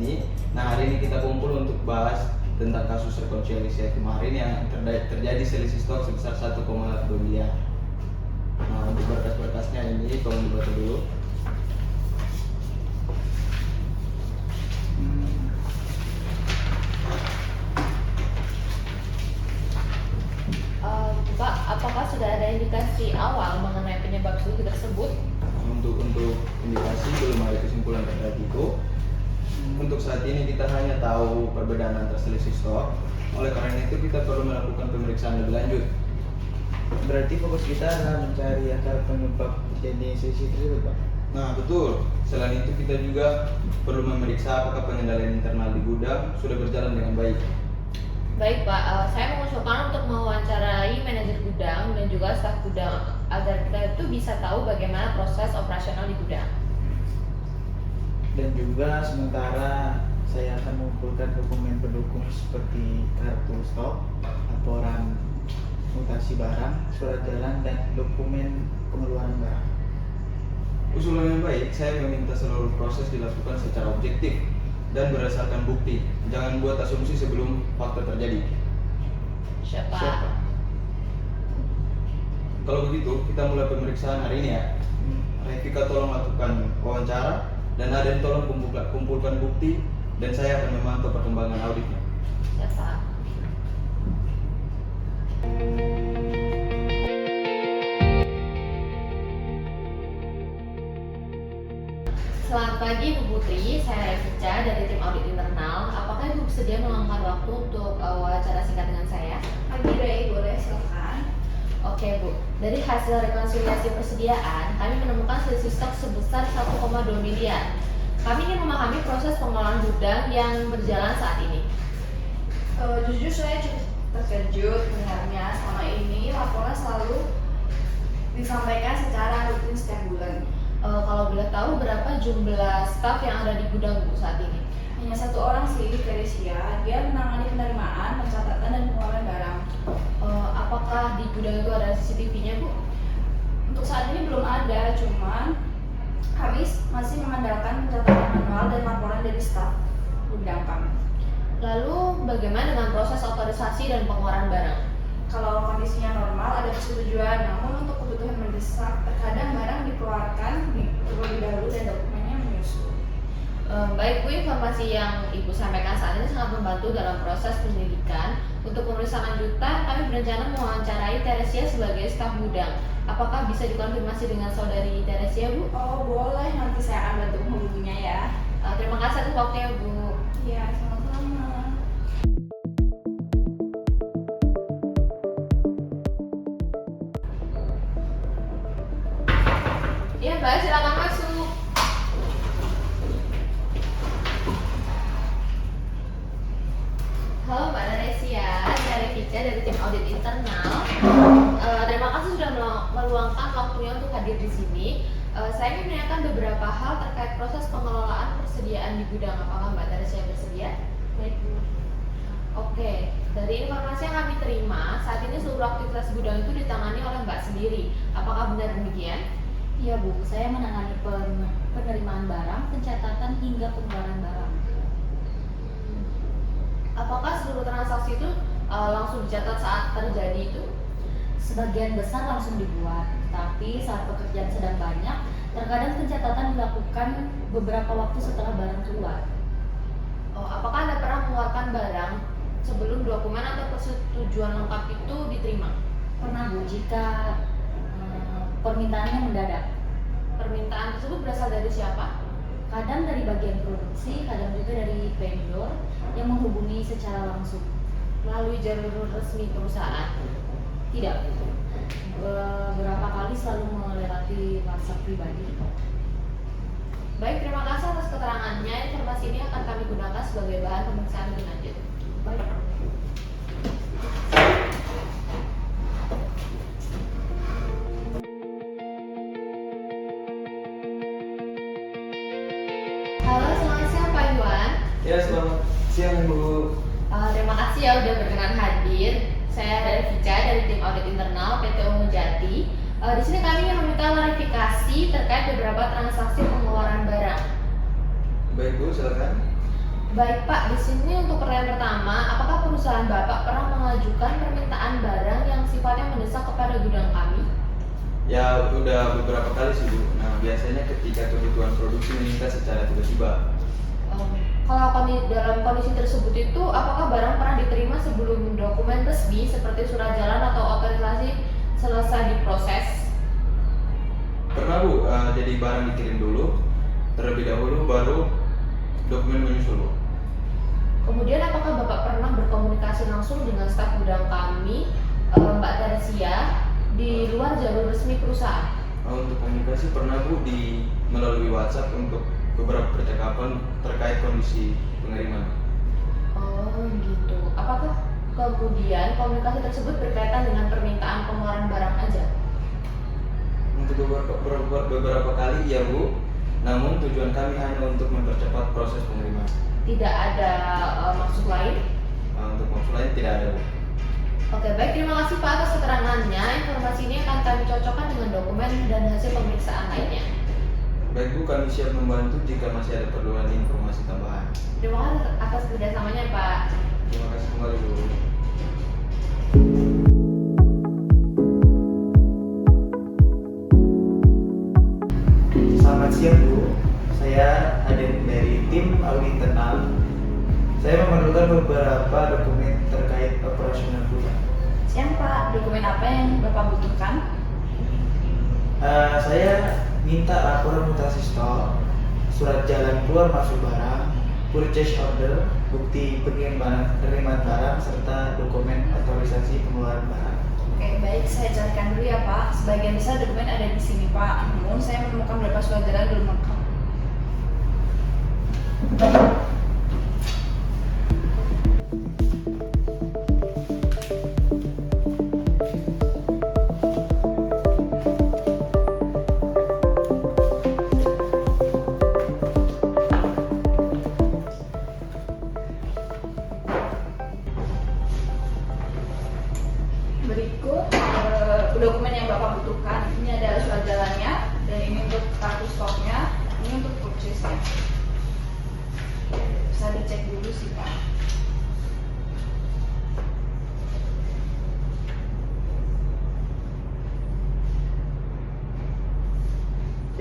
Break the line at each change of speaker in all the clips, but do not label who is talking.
ini. Nah, hari ini kita kumpul untuk bahas tentang kasus rekonsiliasi kemarin yang terjadi selisih stok sebesar 1,2 miliar. Nah, untuk berkas-berkasnya ini tolong dibaca dulu.
Pak, apakah sudah ada indikasi awal mengenai penyebab selisih tersebut?
Untuk indikasi belum ada kesimpulan terkait itu. Untuk saat ini kita hanya tahu perbedaan antar selisih stok. Oleh karena itu kita perlu melakukan pemeriksaan lebih lanjut.
Berarti fokus kita adalah mencari akar penyebab terjadi selisih tersebut, Pak.
Nah, betul. Selain itu kita juga perlu memeriksa apakah pengendalian internal di gudang sudah berjalan dengan baik.
Baik Pak, saya mengusulkan untuk mewawancarai manajer gudang dan juga staf gudang agar kita itu bisa tahu bagaimana proses operasional di gudang.
Dan juga sementara saya akan mengumpulkan dokumen pendukung seperti kartu stok, laporan mutasi barang, surat jalan, dan dokumen pengeluaran barang.
Usulan yang baik, saya meminta seluruh proses dilakukan secara objektif dan berdasarkan bukti. Jangan buat asumsi sebelum fakta terjadi.
Siapa?
Kalau begitu, kita mulai pemeriksaan hari ini ya. Revika tolong lakukan wawancara dan Aden tolong kumpulkan bukti dan saya akan memantau perkembangan auditnya.
Siapa? Selamat pagi Bu Putri, saya Revika dari tim audit internal. Apakah Ibu bersedia meluangkan waktu untuk wawancara singkat dengan saya?
Pagi Rey, boleh silakan.
Oke Bu, dari hasil rekonsiliasi persediaan, kami menemukan selisih stok sebesar 1,2 miliar. Kami ingin memahami proses pengelolaan gudang yang berjalan saat ini.
Jujur saya cukup terkejut mendengarnya. Selama ini laporan selalu disampaikan secara rutin setiap bulan.
Kalau boleh tahu berapa jumlah staf yang ada di gudang Bu saat ini?
Hanya satu orang sih, Teresia. Dia menangani penerimaan, pencatatan, dan pengeluaran barang.
Apakah di gudang itu ada CCTV-nya Bu?
Untuk saat ini belum ada, cuman kami masih mengandalkan pencatatan manual dan laporan dari staf gudang kami.
Lalu bagaimana dengan proses otorisasi dan pengeluaran barang?
Kalau kondisinya normal ada persetujuan, namun untuk kebutuhan mendesak terkadang barang dikeluarkan terlebih dahulu dan dokumennya menyusul.
Baik Bu, informasi yang Ibu sampaikan saat ini sangat membantu dalam proses penyelidikan. Untuk pemeriksaan lanjutan, kami berencana mewawancarai Teresia sebagai staf gudang. Apakah bisa dikonfirmasi dengan saudari Teresia Bu?
Oh boleh, nanti saya akan bantu menghubunginya ya.
Terima kasih atas waktunya Bu.
Iya, sama-sama.
Iya Mbak, silakan masuk. Halo Mbak Teresia, saya Revika dari tim audit internal. Terima kasih sudah meluangkan waktunya untuk hadir di sini. Saya ingin menanyakan beberapa hal terkait proses pengelolaan persediaan di gudang. Apakah Mbak Teresia bersedia?
Baik Bu.
Oke, dari informasi yang kami terima, saat ini seluruh aktivitas gudang itu ditangani oleh Mbak sendiri. Apakah benar demikian?
Iya Bu, saya menangani penerimaan barang, pencatatan hingga pengeluaran barang.
Apakah seluruh transaksi itu langsung dicatat saat terjadi itu?
Sebagian besar langsung dibuat, tapi saat pekerjaan sedang banyak, terkadang pencatatan dilakukan beberapa waktu setelah barang keluar.
Apakah Anda pernah mengeluarkan barang sebelum dokumen atau persetujuan lengkap itu diterima?
Pernah Bu, jika permintaannya mendadak.
Permintaan tersebut berasal dari siapa?
Kadang dari bagian produksi, kadang juga dari vendor yang menghubungi secara langsung.
Melalui jalur resmi perusahaan?
Tidak Bu, beberapa kali selalu melewati WhatsApp pribadi.
Baik, terima kasih atas keterangannya. Informasi ini akan kami gunakan sebagai bahan pemeriksaan lebih lanjut.
Baik.
Halo, selamat siang Pak Iwan.
Ya, selamat siang Bu.
Terima kasih ya udah berkenan hadir. Saya dari Revika dari tim audit internal PT Ungu Jati. Di sini kami ingin meminta klarifikasi terkait beberapa transaksi pengeluaran barang.
Baik Bu, silakan.
Baik Pak, di sini untuk pertanyaan pertama, apakah perusahaan Bapak pernah mengajukan permintaan barang yang sifatnya mendesak kepada gudang kami?
Ya udah beberapa kali sih Bu. Nah biasanya ketika kebutuhan produksi meningkat secara tiba-tiba.
Kalau dalam kondisi tersebut itu, apakah barang pernah diterima sebelum dokumen resmi seperti surat jalan atau otorisasi selesai diproses?
Pernah Bu, jadi barang dikirim dulu, terlebih dahulu baru dokumen menyusul Bu.
Kemudian apakah Bapak pernah berkomunikasi langsung dengan staf gudang kami, Mbak Teresia, di luar jalur resmi perusahaan?
Untuk komunikasi pernah Bu melalui WhatsApp untuk beberapa percakapan terkait kondisi pengiriman.
Oh gitu. Apakah kemudian komunikasi tersebut berkaitan dengan permintaan pengeluaran barang aja?
Untuk beberapa kali ya Bu, namun tujuan kami hanya untuk mempercepat proses pengiriman.
Tidak ada maksud lain?
Untuk maksud lain tidak ada Bu.
Oke, baik. Terima kasih Pak atas keterangannya. Informasi ini akan kami cocokkan dengan dokumen dan hasil pemeriksaan lainnya.
Baik Bu, kami siap membantu jika masih ada perluan informasi tambahan.
Terima kasih atas kerjasamanya Pak.
Terima kasih kembali Bu.
Selamat siang Bu, saya Aden dari tim audit internal. Saya memerlukan beberapa dokumen terkait operasional gudang.
Siang Pak, dokumen apa yang Bapak butuhkan?
Saya minta laporan mutasi stok, surat jalan keluar masuk barang, purchase order, bukti penerimaan barang, serta dokumen otorisasi pengeluaran barang.
Oke, baik, saya carikan dulu ya Pak. Sebagian besar dokumen ada di sini Pak. Namun saya menemukan beberapa surat jalan belum lengkap. Berikut dokumen yang Bapak butuhkan. Ini adalah surat jalannya, dan ini untuk kartu stoknya, ini untuk purchase-nya. Bisa dicek dulu sih Pak.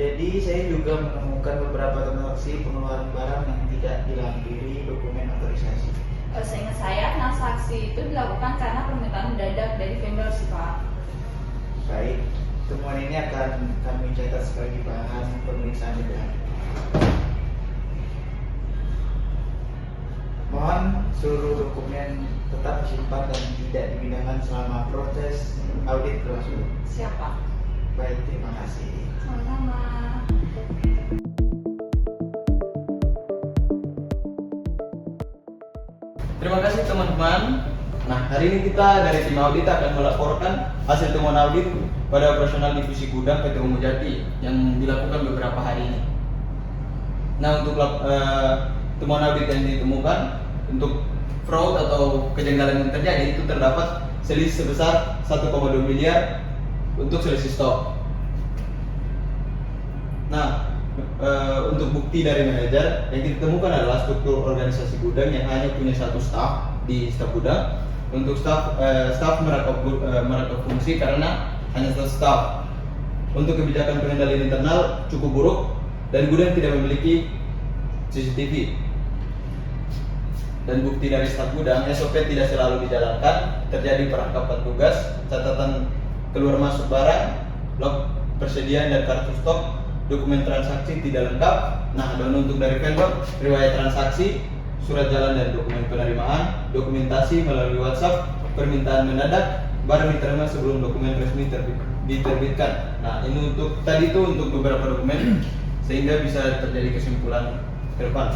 Jadi saya juga menemukan beberapa transaksi pengeluaran barang yang tidak dilampiri dokumen otorisasi.
Seingat saya, transaksi itu dilakukan karena permintaan mendadak dari vendor sih Pak.
Baik, temuan ini akan kami catat sebagai bahan pemeriksaan lebih lanjut. Mohon seluruh dokumen tetap disimpan dan tidak dipindahkan selama proses audit berlangsung.
Siapa?
Baik, terima kasih.
Sama-sama.
Terima kasih teman-teman. Nah, hari ini kita dari tim audit akan melaporkan hasil temuan audit pada operasional divisi gudang PT Ungu Jati yang dilakukan beberapa hari ini. Nah, untuk temuan audit yang ditemukan untuk fraud atau kejanggalan yang terjadi itu terdapat selisih sebesar 1,2 miliar untuk selisih stok. Nah, untuk bukti dari manajer yang ditemukan adalah struktur organisasi gudang yang hanya punya satu staf di staf gudang. Untuk staf merangkap fungsi karena hanya satu staf. Untuk kebijakan pengendalian internal cukup buruk dan gudang tidak memiliki CCTV. Dan bukti dari staf gudang, SOP tidak selalu dijalankan, terjadi perangkapan tugas, catatan keluar masuk barang, log persediaan dan kartu stok, dokumen transaksi tidak lengkap. Nah, dan untuk dari vendor, riwayat transaksi, surat jalan dan dokumen penerimaan, dokumentasi melalui WhatsApp, permintaan mendadak, barang diterima sebelum dokumen resmi diterbitkan. Nah, ini untuk tadi itu untuk beberapa dokumen sehingga bisa terjadi kesimpulan ke depan.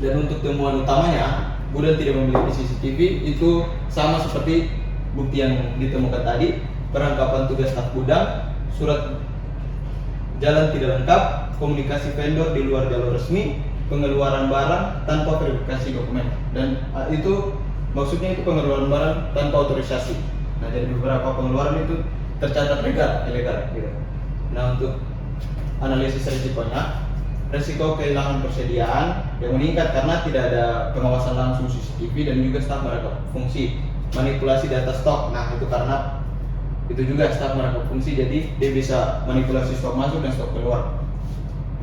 Dan untuk temuan utamanya, gudang tidak memiliki CCTV, itu sama seperti bukti yang ditemukan tadi, perangkapan tugas staf gudang, surat jalan tidak lengkap, komunikasi vendor di luar jalur resmi, pengeluaran barang tanpa verifikasi dokumen, dan itu maksudnya itu pengeluaran barang tanpa otorisasi. Nah, jadi beberapa pengeluaran itu tercatat ilegal gitu. Nah, untuk analisis risikonya, risiko kehilangan persediaan yang meningkat karena tidak ada pengawasan langsung CCTV dan juga staf merangkap fungsi manipulasi data stok. Nah itu karena itu juga staf merangkap fungsi, jadi dia bisa manipulasi stok masuk dan stok keluar.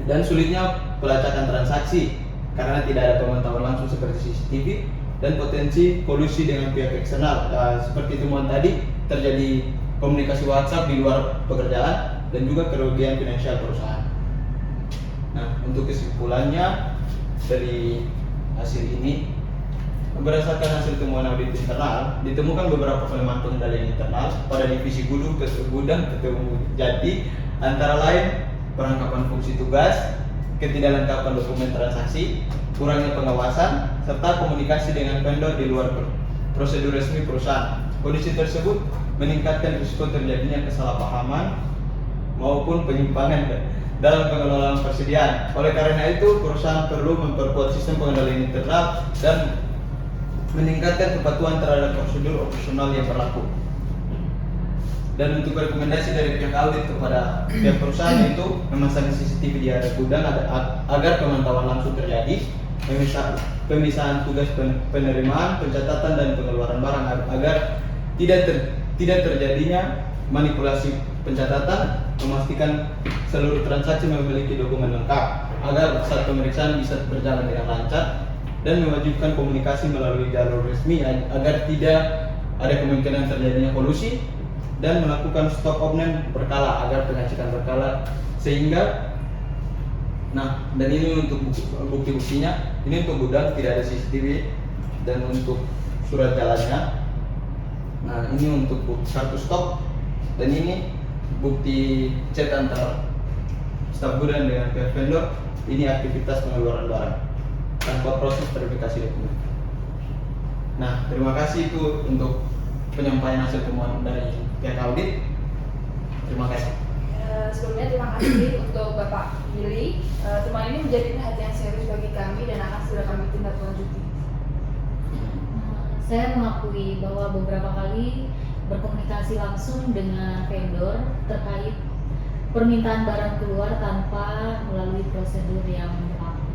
Dan sulitnya pelacakan transaksi karena tidak ada pemantauan langsung seperti CCTV dan potensi kolusi dengan pihak eksternal. Seperti temuan tadi, terjadi komunikasi WhatsApp di luar pekerjaan dan juga kerugian finansial perusahaan. Nah, untuk kesimpulannya dari hasil ini, berdasarkan hasil temuan audit internal, ditemukan beberapa kelemahan pengendalian internal pada divisi gudang, ketemu Jati, antara lain perangkapan fungsi tugas, ketidaklengkapan dokumen transaksi, kurangnya pengawasan, serta komunikasi dengan vendor di luar prosedur resmi perusahaan. Kondisi tersebut meningkatkan risiko terjadinya kesalahpahaman maupun penyimpangan dalam pengelolaan persediaan. Oleh karena itu, perusahaan perlu memperkuat sistem pengendalian internal dan meningkatkan kepatuhan terhadap prosedur operasional yang berlaku. Dan untuk rekomendasi dari pihak audit kepada pihak perusahaan itu memasang CCTV di area gudang agar pemantauan langsung terjadi, pemisahan tugas penerimaan, pencatatan dan pengeluaran barang agar tidak terjadinya manipulasi pencatatan, memastikan seluruh transaksi memiliki dokumen lengkap agar saat pemeriksaan bisa berjalan dengan lancar, dan mewajibkan komunikasi melalui jalur resmi agar tidak ada kemungkinan terjadinya kolusi, dan melakukan stok opname berkala agar pengecekan berkala sehingga dan ini untuk bukti-buktinya, ini untuk gudang tidak ada CCTV dan untuk surat jalannya. Nah ini untuk kartu stok dan ini bukti chat antar staf gudang dengan pihak vendor. Ini aktivitas pengeluaran barang tanpa proses verifikasi dokumen. Nah terima kasih itu untuk penyampaian hasil temuan dari pihak audit. Terima kasih.
Sebelumnya terima kasih untuk Bapak Billy. Temuan ini menjadi perhatian serius bagi kami dan akan segera kami tindak lanjuti.
Saya mengakui bahwa beberapa kali berkomunikasi langsung dengan vendor terkait permintaan barang keluar tanpa melalui prosedur yang berlaku.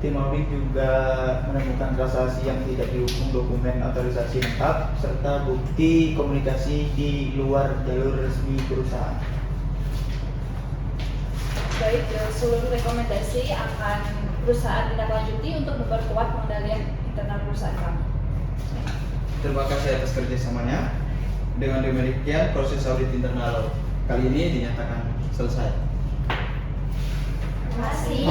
Tim audit juga menemukan transaksi yang tidak didukung dokumen otorisasi lengkap serta bukti komunikasi di luar jalur resmi perusahaan.
Baik, seluruh rekomendasi akan perusahaan tindak lanjuti untuk memperkuat pengendalian internal perusahaan kami.
Terima kasih atas kerjasamanya. Dengan demikian proses audit internal kali ini dinyatakan selesai.
Terima kasih.